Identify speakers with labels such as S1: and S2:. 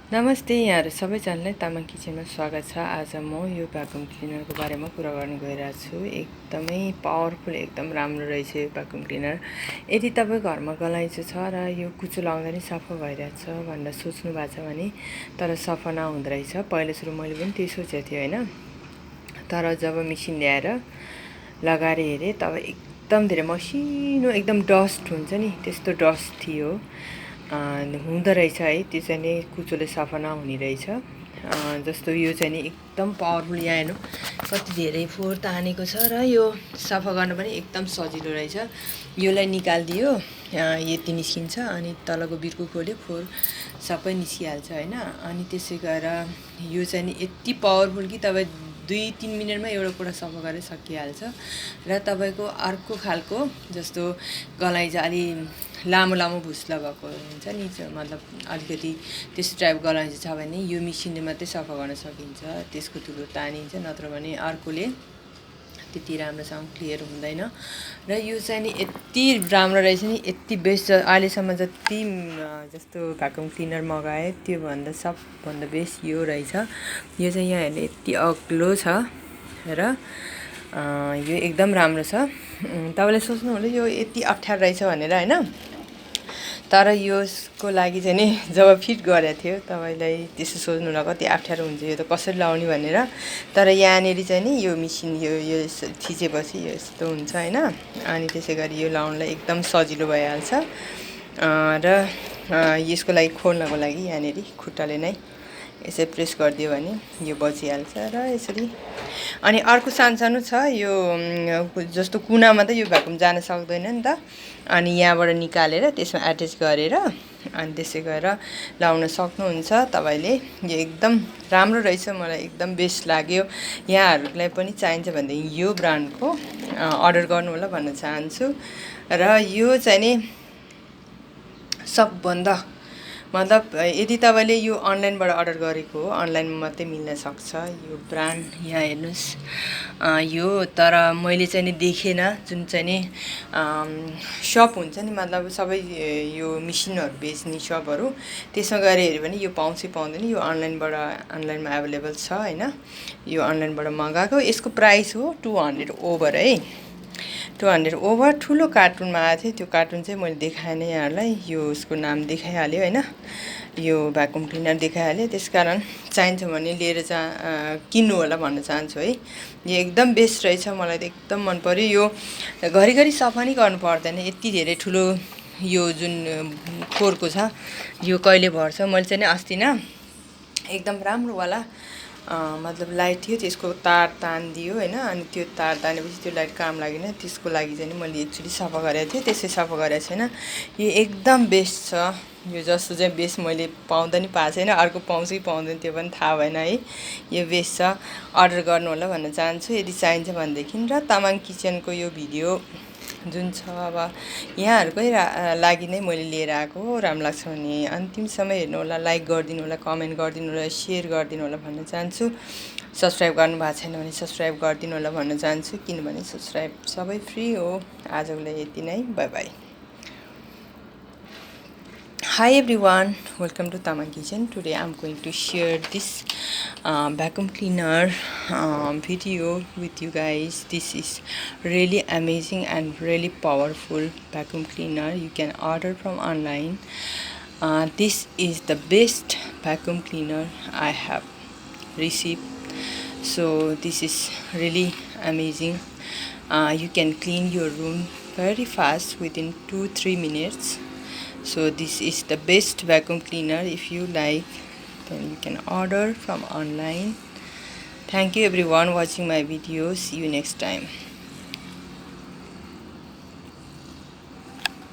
S1: नमस्ते यहाँहरु सबैजनालाई तामाङ किचनमा स्वागत छ। आज म यो भ्याकुम क्लिनरको बारेमा कुरा गर्न गइरहेको छु। एकदमै पावरफुल, एकदम राम्रो रहेछ यो भ्याकुम क्लिनर। यदि तपाई घरमा गलैँचो छ र यो कुचो लाउँदा नि सफा भइरहेछ भनेर सोच्नु भएको छ भने तर सफा नहुँदो रहेछ। पहिला सुरु मैले पनि त्यही सोचेको थिएँ हैन। तर जब मेसिन ल्याएर लगाएर हेरे तब एकदम धेरै मसिनो एकदम डस्ट हुन्छ नि त्यस्तो डस्ट थियो। हुँदो रहेछ है, त्यो चाहिँ नि कुचोले सफा नहुने रहेछ। जस्तो यो चाहिँ नि एकदम पावरफुल, यहाँ हेर्नु कति धेरै फोहोर तानेको छ र यो सफा गर्न पनि एकदम सजिलो रहेछ। योलाई निकालिदियो यति निस्किन्छ अनि तलको बिर्को खोल्यो फोहोर सबै निस्किहाल्छ हैन। अनि त्यसै गरेर यो चाहिँ नि यति पावरफुल कि तपाईँ 2-3 मिनेटमा एउटा कुरा सफा गरेर सकिहाल्छ। र तपाईको अर्को खालको जस्तो गलैँचा अलि लामो लामो भुस्ला भएको हुन्छ नि, मतलब अलिकति त्यस्तो टाइप गलैँचा छ भने यो मेसिनले मात्रै सफा गर्न सकिन्छ, त्यसको धुलो तानिन्छ, नत्र भने अर्कोले त्यति राम्रोसँग क्लियर हुँदैन। र यो चाहिँ नि यति राम्रो रहेछ नि, यति बेस्ट। अहिलेसम्म जति जस्तो भ्याकुम क्लिनर मगाए त्यो भन्दा सबभन्दा बेस्ट यो रहेछ। यो चाहिँ यहाँ हेर्नु यति अग्लो छ र यो एकदम राम्रो छ। तपाईले सोच्नु होला यो यति अप्ठ्यारो रहेछ भनेर हैन, तर यसको लागि चाहिँ नि जब फिट गरेको थियो तपाईलाई त्यसो सोच्नु होला कति अप्ठ्यारो हुन्छ यो त कसरी लाउने भनेर। तर यहाँनेरि चाहिँ नि यो मेसिन यो थिचेपछि यस्तो हुन्छ हैन। अनि त्यसै गरी यो लाउनलाई एकदम सजिलो भइहाल्छ। र यसको लागि खोल्नको लागि यहाँनेरि खुट्टाले नै यसै प्रेस गरिदियो भने यो बचिहाल्छ र यसरी। अनि अर्को सानो छ यो, जस्तो कुनामा त यो भ्याकुम जान सक्दैन नि त। अनि यहाँबाट निकालेर त्यसमा एट्याच गरेर अनि त्यसै गरेर लाउन सक्नुहुन्छ तपाईले। यो एकदम राम्रो रहेछ, मलाई एकदम बेस्ट लाग्यो। यहाँहरुलाई पनि चाहिन्छ भनेदेखि यो ब्रान्डको अर्डर गर्नु होला भन्न चाहन्छु। र यो चाहिँ नि सबभन्दा मतलब यदि तपाईले यो अनलाइनबाट अर्डर गरेको हो, अनलाइनमा मात्रै मिल्न सक्छ यो ब्रान्ड। यहाँ हेर्नुस् यो, तर मैले चाहिँ नि देखेन जुन चाहिँ नि शप हुन्छ नि, मतलब सबै यो मेसिनहरु बेच्ने शपहरु, त्यसमा गएर हेर्यो भने यो पाउँछ पाउँदैन। यो अनलाइनमा अवेलेबल छ हैन। यो अनलाइनबाट मगाएको, यसको प्राइस हो 200 ओभर है, 200 ओभर। ठुलो कार्टुनमा आएको थियो, त्यो कार्टुन चाहिँ मैले देखाएन यहाँहरुलाई। यो उसको नाम देखाइहाल्यो हैन, यो भ्याकुम क्लिनर देखाइहाल्यो। त्यसकारण चाहिन्छ भने लिएर किन्नु होला भन्न चाहन्छु है। यो एकदम बेस्ट रहेछ, मलाई त एकदम मन पर्यो। यो घरिघरि सफा नि गर्नु पर्दैन, यति धेरै ठुलो यो जुन फोहोरको छ यो कहिले भर्छ। मैले चाहिँ नि अस्ति न एकदम राम्रो वाला मतलब लाइट थियो, त्यसको तार तानिदियो हैन। अनि त्यो तार तानेपछि त्यो लाइट काम लागेन, त्यसको लागि चाहिँ मैले एकचोटि सफा गरेको थिएँ, त्यसै सफा गरेको छैन। यो एकदम बेस्ट छ। यो जस्तो चाहिँ बेस्ट मैले पाउँदा नि पाएको छैन, अर्को पाउँछ कि पाउँदैन त्यो पनि थाहा भएन है। यो बेस्ट छ, अर्डर गर्नु होला भन्न चाहन्छु यदि चाहिन्छ भनेदेखि। र तामाङ किचनको यो भिडियो जुन छ अब यहाँहरुकै लागि नै मैले लिएर आएको हो। राम्रो लाग्छ भने अन्तिमसम्म हेर्नु होला, लाइक गरिदिनु होला, कमेन्ट गरिदिनु होला, शेयर गरिदिनु होला भन्न चाहन्छु। सब्स्क्राइब गर्नु भएको छैन भने सब्स्क्राइब गरिदिनु होला भन्न चाहन्छु, किनभने सब्स्क्राइब सबै फ्री हो। आजको लागि यति नै, bye bye. Hi everyone, welcome to Tamang Kitchen. Today I'm going to share this vacuum cleaner video with you guys. This is really amazing and really powerful vacuum cleaner. You can order from online. This is the best vacuum cleaner I have received. So this is really amazing. You can clean your room very fast within 2-3 minutes. So this is the best vacuum cleaner. If you like, then you can order from online. Thank you everyone watching my video. See you next time.